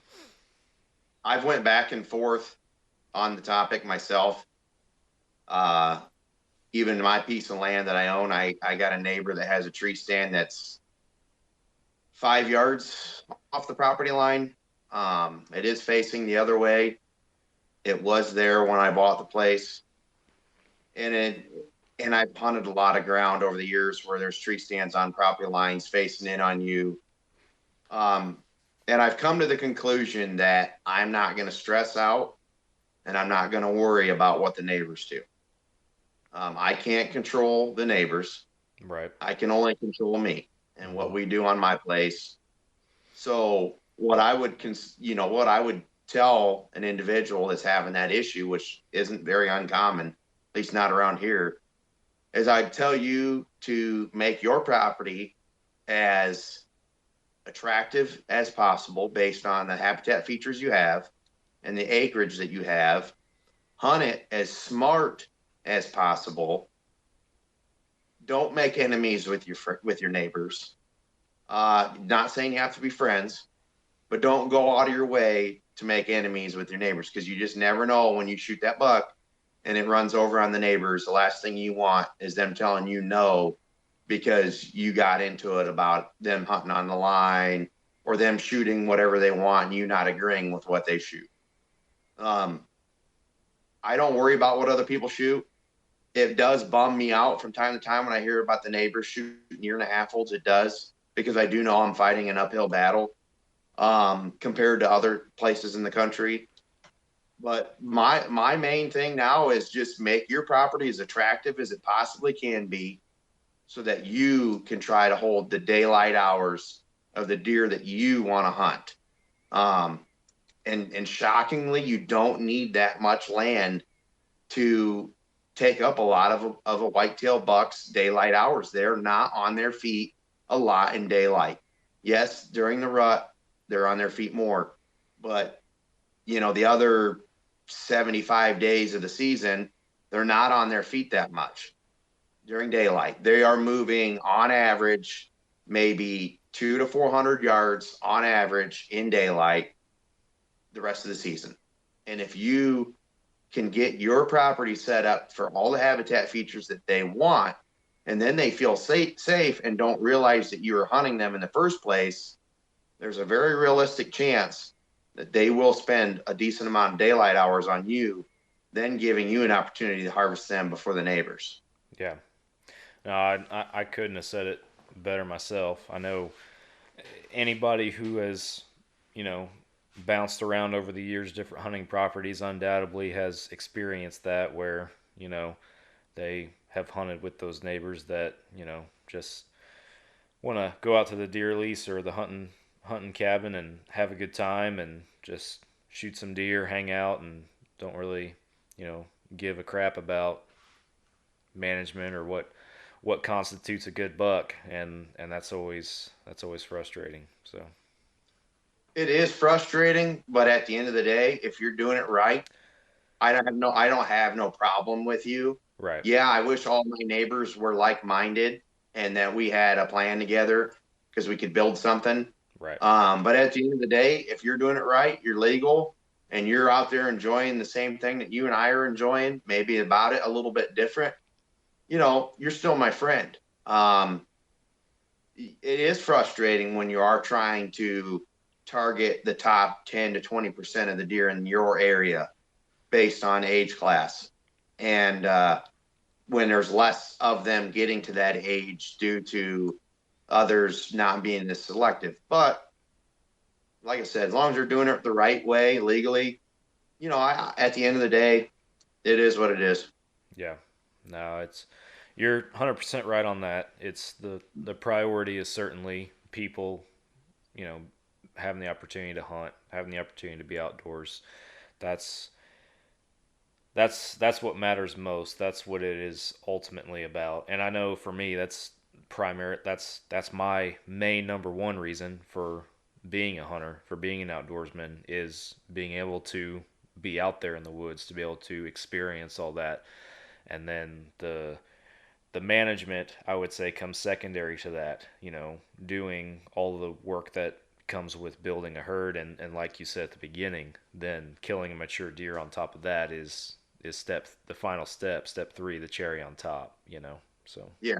went back and forth on the topic myself. Uh, Even my piece of land that I own, I got a neighbor that has a tree stand that's 5 yards off the property line. It is facing the other way. It was there when I bought the place, and I've hunted a lot of ground over the years where there's tree stands on property lines facing in on you. Um, and I've come to the conclusion that I'm not going to stress out and I'm not going to worry about what the neighbors do. I can't control the neighbors. Right. I can only control me and what we do on my place. So what I would, what I would tell an individual that's having that issue, which isn't very uncommon, at least not around here, is I'd tell you to make your property as attractive as possible based on the habitat features you have and the acreage that you have. Hunt it as smart as possible. Don't make enemies with your neighbors. Not saying you have to be friends, but don't go out of your way to make enemies with your neighbors, because you just never know when you shoot that buck and it runs over on the neighbors. The last thing you want is them telling you no because you got into it about them hunting on the line or them shooting whatever they want and you not agreeing with what they shoot. I don't worry about what other people shoot. It does bum me out from time to time when I hear about the neighbors shooting 1.5 year olds. It does, because I do know I'm fighting an uphill battle compared to other places in the country. But my main thing now is just make your property as attractive as it possibly can be, so that you can try to hold the daylight hours of the deer that you want to hunt. And shockingly, you don't need that much land to take up a lot of a whitetail buck's daylight hours. They're not on their feet a lot in daylight. Yes, during the rut, they're on their feet more, but the other 75 days of the season, they're not on their feet that much during daylight. They are moving on average, maybe 200 to 400 yards on average in daylight the rest of the season. And if you can get your property set up for all the habitat features that they want, and then they feel safe and don't realize that you were hunting them in the first place, there's a very realistic chance that they will spend a decent amount of daylight hours on you, then giving you an opportunity to harvest them before the neighbors. Yeah. No, I couldn't have said it better myself. I know anybody who has, bounced around over the years, different hunting properties, undoubtedly has experienced that, where, they have hunted with those neighbors that, just want to go out to the deer lease or the hunting cabin and have a good time and just shoot some deer, hang out, and don't really, give a crap about management or what constitutes a good buck, and that's always frustrating. So It is frustrating, but at the end of the day, if you're doing it right, I don't have no problem with you. right. Yeah, I wish all my neighbors were like-minded and that we had a plan together because we could build something. Right. But at the end of the day, if you're doing it right, you're legal, and you're out there enjoying the same thing that you and I are enjoying, maybe about it a little bit different, you're still my friend. It is frustrating when you are trying to target the top 10 to 20% of the deer in your area based on age class. And when there's less of them getting to that age due to others not being as selective. But like I said, as long as you're doing it the right way, legally, at the end of the day, it is what it is. Yeah. No, you're 100% right on that. It's the priority is certainly people, you know, having the opportunity to hunt, having the opportunity to be outdoors. That's that's what matters most. That's what it is ultimately about. And I know for me, that's primary. That's my main number one reason for being a hunter, for being an outdoorsman, is being able to be out there in the woods, to be able to experience all that. And then the management, I would say, comes secondary to that. Doing all the work that comes with building a herd, and like you said at the beginning, then killing a mature deer on top of that is the final step 3, the cherry on top. So Yeah.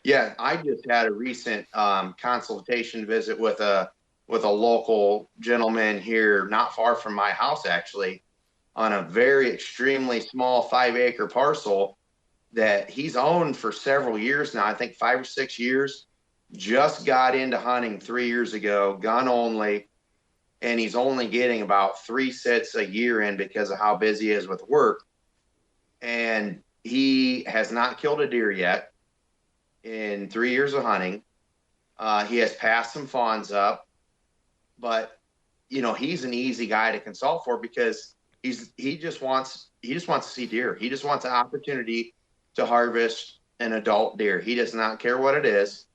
Yeah. I just had a recent consultation visit with a local gentleman here, not far from my house, actually, on a very extremely small 5-acre parcel that he's owned for several years now. I think 5 or 6 years. Just got into hunting 3 years ago, gun only, and he's only getting about 3 sits a year in because of how busy he is with work. And he has not killed a deer yet in 3 years of hunting. He has passed some fawns up, but he's an easy guy to consult for because he just wants to see deer. He just wants an opportunity to harvest an adult deer. He does not care what it is.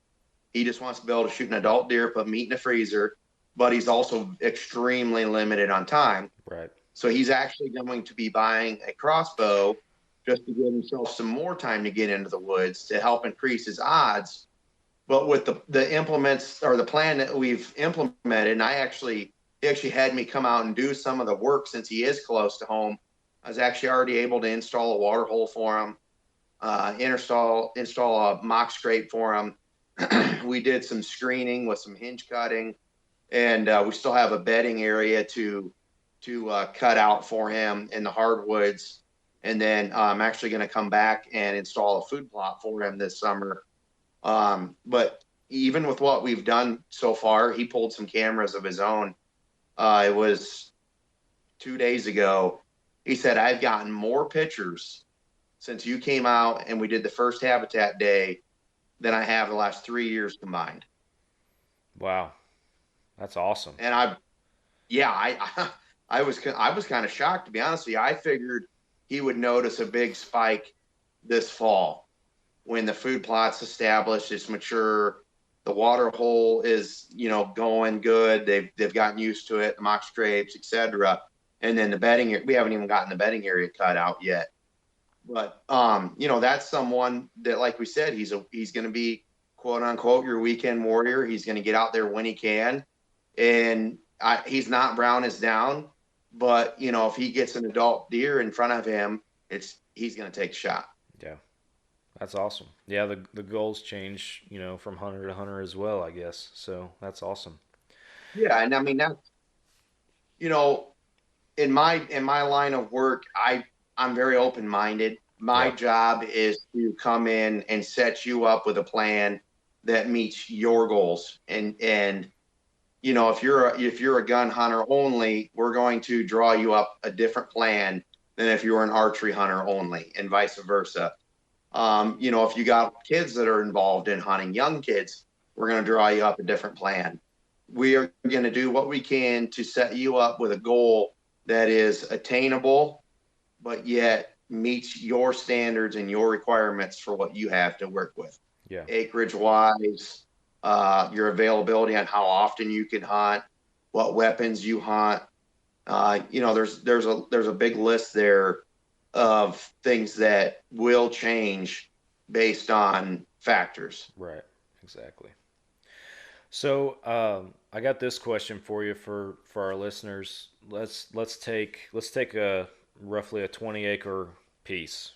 He just wants to be able to shoot an adult deer, put meat in the freezer, but he's also extremely limited on time. right. So he's actually going to be buying a crossbow just to give himself some more time to get into the woods to help increase his odds. But with the implements or the plan that we've implemented, and he actually had me come out and do some of the work since he is close to home. I was actually already able to install a water hole for him, install a mock scrape for him. We did some screening with some hinge cutting, and we still have a bedding area to cut out for him in the hardwoods. And then I'm actually going to come back and install a food plot for him this summer. But even with what we've done so far, he pulled some cameras of his own. It was 2 days ago. He said, I've gotten more pictures since you came out and we did the first habitat day than I have the last 3 years combined. Wow, that's awesome. And I was kind of shocked, to be honest with you. I figured he would notice a big spike this fall when the food plot's established, it's mature, the water hole is going good. They've gotten used to it, the mock scrapes, etc. And then the bedding, we haven't even gotten the bedding area cut out yet. But that's someone that, like we said, he's going to be quote unquote your weekend warrior. He's going to get out there when he can, and he's not brown as down. But if he gets an adult deer in front of him, he's going to take a shot. Yeah, that's awesome. Yeah, the goals change, from hunter to hunter as well, I guess. So that's awesome. Yeah, and I mean that's in my line of work, I'm very open-minded. My job is to come in and set you up with a plan that meets your goals. And if you're a gun hunter only, we're going to draw you up a different plan than if you're an archery hunter only, and vice versa. If you got kids that are involved in hunting, young kids, we're going to draw you up a different plan. We are going to do what we can to set you up with a goal that is attainable, but yet meets your standards and your requirements for what you have to work with. Yeah. Acreage wise, your availability on how often you can hunt, what weapons you hunt. There's a big list there of things that will change based on factors. Right. Exactly. So I got this question for you for our listeners. Let's take a roughly a 20-acre piece,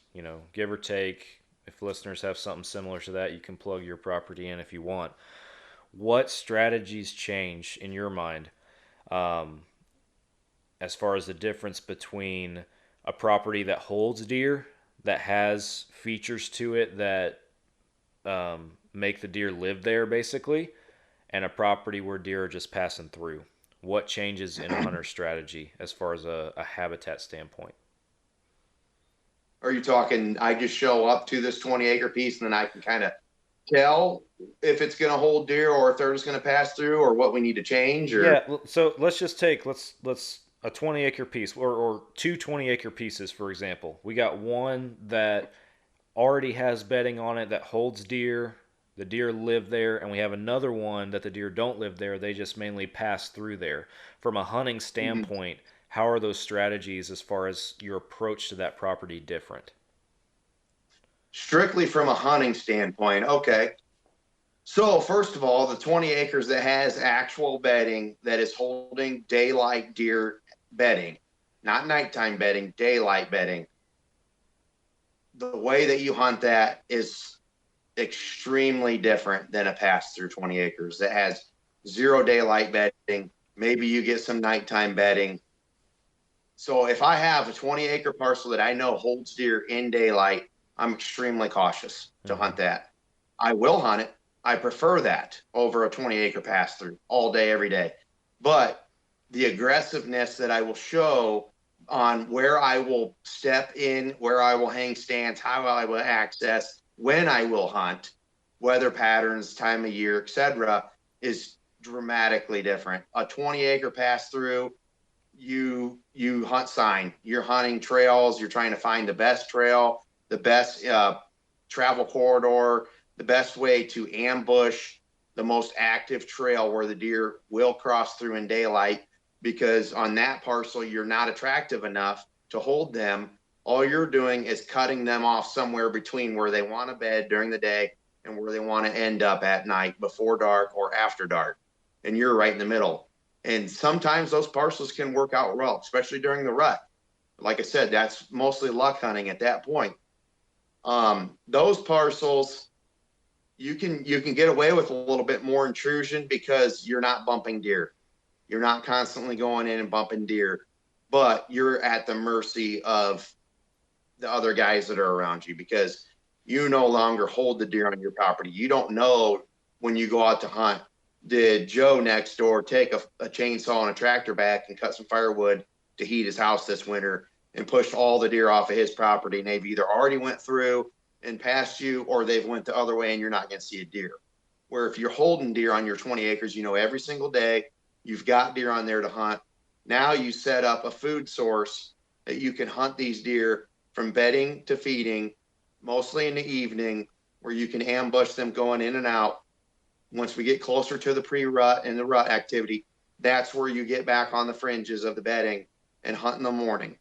give or take. If listeners have something similar to that, you can plug your property in if you want. What strategies change in your mind as far as the difference between a property that holds deer, that has features to it that make the deer live there, basically, and a property where deer are just passing through? What changes in a hunter's strategy as far as a habitat standpoint? Are you talking I just show up to this 20-acre piece and then I can kind of tell if it's going to hold deer or if they're just going to pass through or what we need to change? Or Yeah, so let's just take let's a 20-acre piece or two 20-acre pieces, for example. We got one that already has bedding on it that holds deer. The deer live there, and we have another one that the deer don't live there. They just mainly pass through there. From a hunting standpoint, how are those strategies as far as your approach to that property different? strictly from a hunting standpoint, okay. So first of all, the 20 acres that has actual bedding that is holding daylight deer bedding, not nighttime bedding, daylight bedding. The way that you hunt that is extremely different than a pass through 20 acres that has zero daylight bedding. Maybe you get some nighttime bedding. So if I have a 20-acre parcel that I know holds deer in daylight, I'm extremely cautious to hunt that. I will hunt it. I prefer that over a 20-acre pass through all day, every day. But the aggressiveness that I will show on where I will step in, where I will hang stands, how I will access, when I will hunt, weather patterns, time of year, etc., is dramatically different. A 20-acre pass through, you hunt sign. You're hunting trails. You're trying to find the best trail, the best travel corridor, the best way to ambush the most active trail where the deer will cross through in daylight, because on that parcel, you're not attractive enough to hold them. All you're doing is cutting them off somewhere between where they want to bed during the day and where they want to end up at night, before dark or after dark. And you're right in the middle. And sometimes those parcels can work out well, especially during the rut. Like I said, that's mostly luck hunting at that point. Those parcels, you can get away with a little bit more intrusion because you're not bumping deer. You're not constantly going in and bumping deer, but you're at the mercy of the other guys that are around you, because you no longer hold the deer on your property. You don't know when you go out to hunt, did Joe next door take a chainsaw and a tractor back and cut some firewood to heat his house this winter and pushed all the deer off of his property, and they've either already went through and past you or they've went the other way and you're not going to see a deer. Where if you're holding deer on your 20 acres, you know every single day you've got deer on there to hunt. Now you set up a food source that you can hunt these deer from bedding to feeding, mostly in the evening, where you can ambush them going in and out. Once we get closer to the pre-rut and the rut activity, that's where you get back on the fringes of the bedding and hunt in the morning.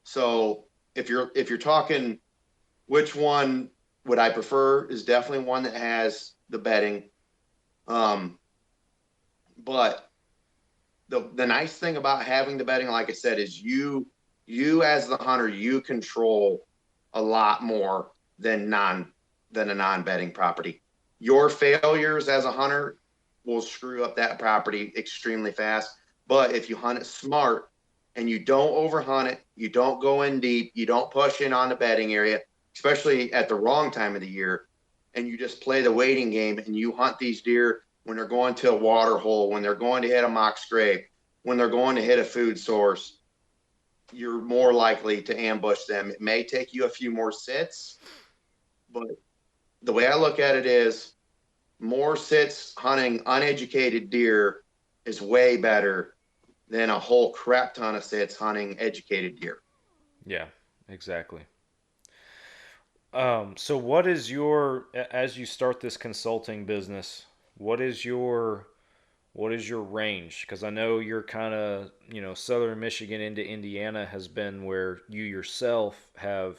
So if you're talking which one would I prefer, is definitely one that has the bedding. But the nice thing about having the bedding, like I said, is you as the hunter, you control a lot more than a non-bedding property. Your failures as a hunter will screw up that property extremely fast. But if you hunt it smart and you don't overhunt it, you don't go in deep, you don't push in on the bedding area, especially at the wrong time of the year, and you just play the waiting game and you hunt these deer when they're going to a water hole, when they're going to hit a mock scrape, when they're going to hit a food source, you're more likely to ambush them. It may take you a few more sits, but the way I look at it is more sits hunting uneducated deer is way better than a whole crap ton of sits hunting educated deer. Yeah, exactly. So what is as you start this consulting business, what is your range? Because I know you're kind of, southern Michigan into Indiana has been where you yourself have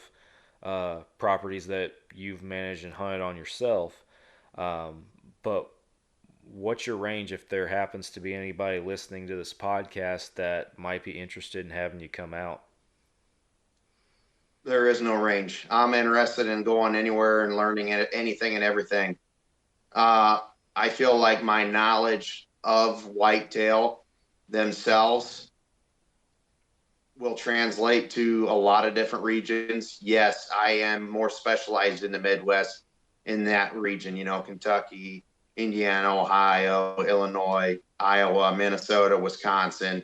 properties that you've managed and hunted on yourself. But what's your range if there happens to be anybody listening to this podcast that might be interested in having you come out? There is no range. I'm interested in going anywhere and learning anything and everything. I feel like my knowledge of whitetail themselves will translate to a lot of different regions. Yes, I am more specialized in the Midwest, in that region, Kentucky, Indiana, Ohio, Illinois, Iowa, Minnesota, Wisconsin,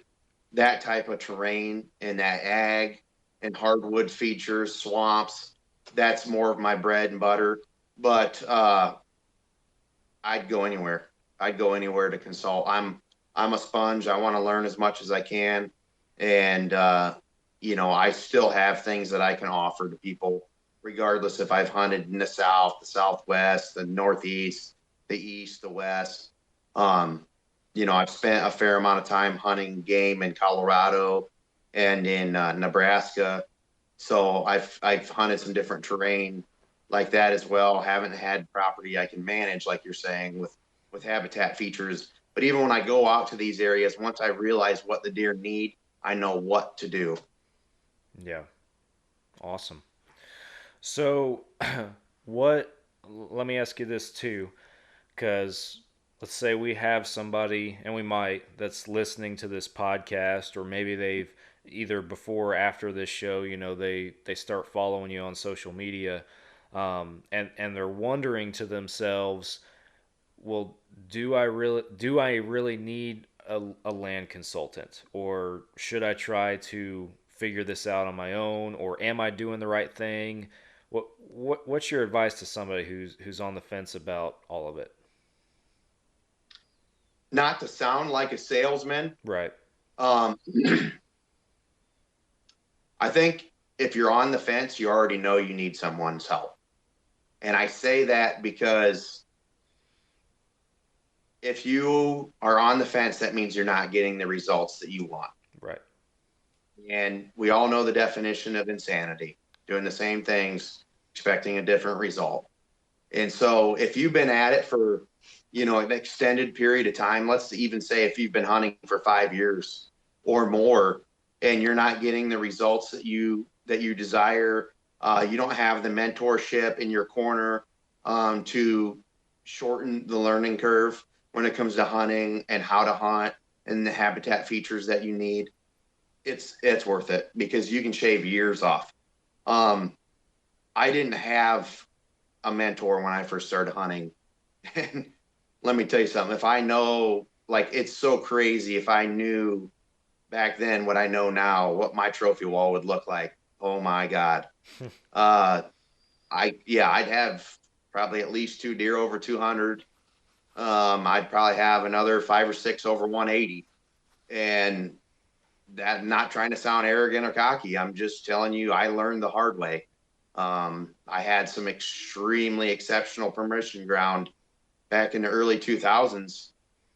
that type of terrain and that ag and hardwood features, swamps, that's more of my bread and butter. But I'd go anywhere. I'd go anywhere to consult. I'm a sponge. I want to learn as much as I can. And I still have things that I can offer to people, regardless if I've hunted in the South, the Southwest, the Northeast, the East, the West. I've spent a fair amount of time hunting game in Colorado and in Nebraska. So I've hunted some different terrain like that as well. Haven't had property I can manage, like you're saying, with habitat features. But even when I go out to these areas, once I realize what the deer need, I know what to do. Yeah. Awesome. So, let me ask you this too, because let's say we have somebody, and we might, that's listening to this podcast, or maybe they've either before or after this show, they start following you on social media, and they're wondering to themselves, well, do I really need a land consultant, or should I try to figure this out on my own, or am I doing the right thing? What's your advice to somebody who's on the fence about all of it? Not to sound like a salesman, Right. um, I think if you're on the fence, you already know you need someone's help. And I say that because if you are on the fence, that means you're not getting the results that you want. Right. And we all know the definition of insanity, doing the same things, expecting a different result. And so if you've been at it for, an extended period of time, let's even say if you've been hunting for 5 years or more, and you're not getting the results that you desire, you don't have the mentorship in your corner to shorten the learning curve when it comes to hunting and how to hunt and the habitat features that you need, it's worth it, because you can shave years off. I didn't have a mentor when I first started hunting. And let me tell you something, if I know, like, it's so crazy, if I knew back then what I know now, what my trophy wall would look like. Oh my God. I'd have probably at least 2 deer over 200. I'd probably have another 5 or 6 over 180. And that, not trying to sound arrogant or cocky, I'm just telling you, I learned the hard way. I had some extremely exceptional permission ground back in the early 2000s,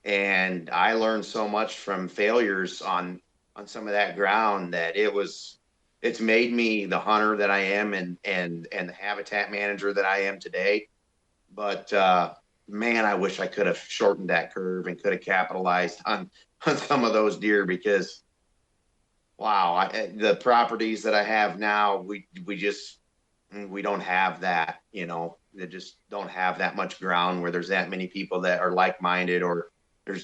and I learned so much from failures on some of that ground that it's made me the hunter that I am, and the habitat manager that I am today. But man, I wish I could have shortened that curve and could have capitalized on some of those deer, because wow, the properties that I have now, we don't have that, they just don't have that much ground where there's that many people that are like-minded, or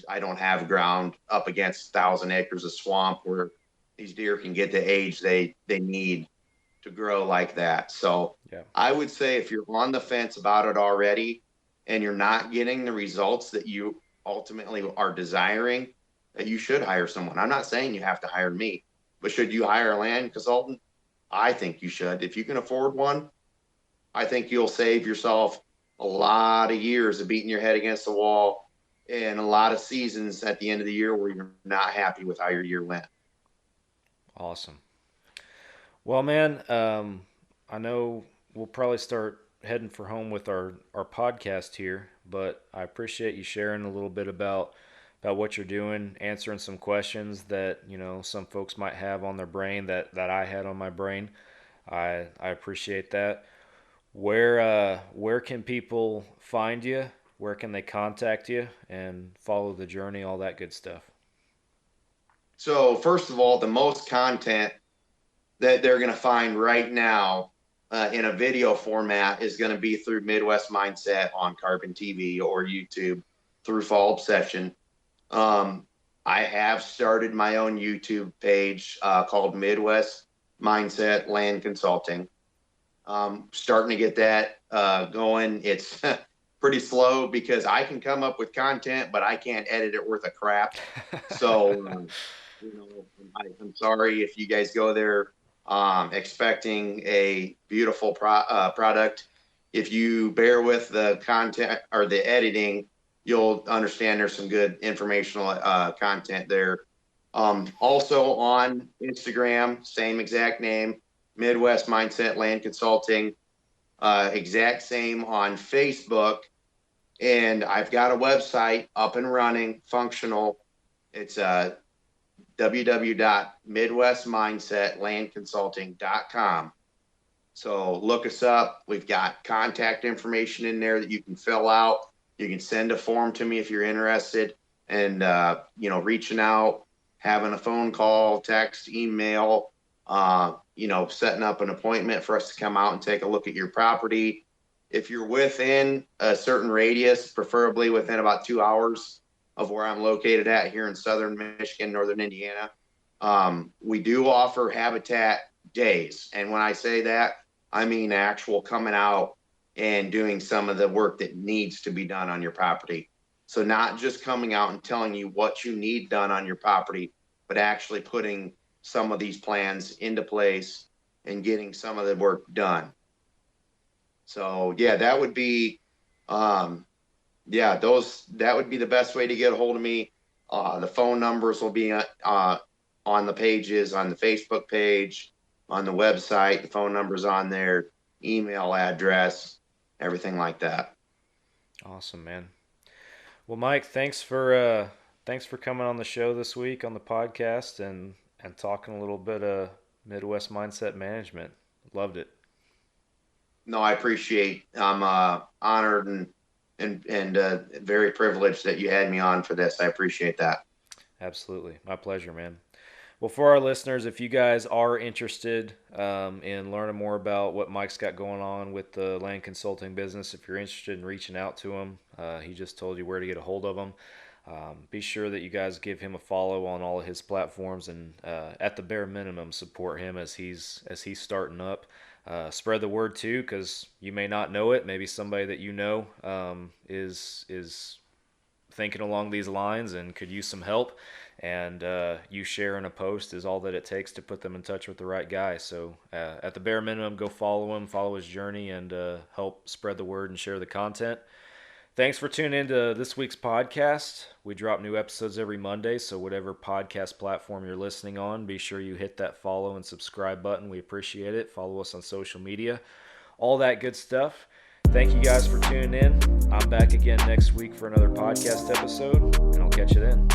I don't have ground up against 1,000 acres of swamp where these deer can get the age they need to grow like that. So Yeah. I would say if you're on the fence about it already and you're not getting the results that you ultimately are desiring, that you should hire someone. I'm not saying you have to hire me, but should you hire a land consultant? I think you should. If you can afford one, I think you'll save yourself a lot of years of beating your head against the wall, and a lot of seasons at the end of the year where you're not happy with how your year went. Awesome. Well, man, I know we'll probably start heading for home with our podcast here, but I appreciate you sharing a little bit about what you're doing, answering some questions that some folks might have on their brain that I had on my brain. I appreciate that. Where can people find you? Where can they contact you and follow the journey, all that good stuff? So first of all, the most content that they're going to find right now in a video format is going to be through Midwest Mindset on CarbonTV or YouTube through Fall Obsession. I have started my own YouTube page called Midwest Mindset Land Consulting. Starting to get that going. pretty slow because I can come up with content, but I can't edit it worth a crap. So, I'm sorry if you guys go there expecting a beautiful product. If you bear with the content or the editing, you'll understand there's some good informational content there. Also on Instagram, same exact name, Midwest Mindset Land Consulting. Exact same on Facebook. And I've got a website up and running, functional. It's www.midwestmindsetlandconsulting.com. So look us up. We've got contact information in there that you can fill out. You can send a form to me if you're interested, and reaching out, having a phone call, text, email, setting up an appointment for us to come out and take a look at your property. If you're within a certain radius, preferably within about 2 hours of where I'm located at here in southern Michigan, northern Indiana, we do offer habitat days. And when I say that, I mean actual coming out and doing some of the work that needs to be done on your property. So not just coming out and telling you what you need done on your property, but actually putting some of these plans into place and getting some of the work done. So yeah, that would be, that would be the best way to get a hold of me. The phone numbers will be on the pages, on the Facebook page, on the website. The phone number's on there, email address, everything like that. Awesome, man. Well, Mike, thanks for coming on the show this week on the podcast and talking a little bit of Midwest Mindset Management. Loved it. No, I appreciate. I'm honored and very privileged that you had me on for this. I appreciate that. Absolutely, my pleasure, man. Well, for our listeners, if you guys are interested in learning more about what Mike's got going on with the land consulting business, if you're interested in reaching out to him, he just told you where to get a hold of him. Be sure that you guys give him a follow on all of his platforms, and at the bare minimum, support him as he's starting up. Spread the word too, because you may not know it. Maybe somebody that you know is thinking along these lines and could use some help. And you sharing a post is all that it takes to put them in touch with the right guy. So at the bare minimum, go follow him, follow his journey, and help spread the word and share the content. Thanks for tuning into this week's podcast. We drop new episodes every Monday, so whatever podcast platform you're listening on, be sure you hit that follow and subscribe button. We appreciate it. Follow us on social media, all that good stuff. Thank you guys for tuning in. I'm back again next week for another podcast episode, and I'll catch you then.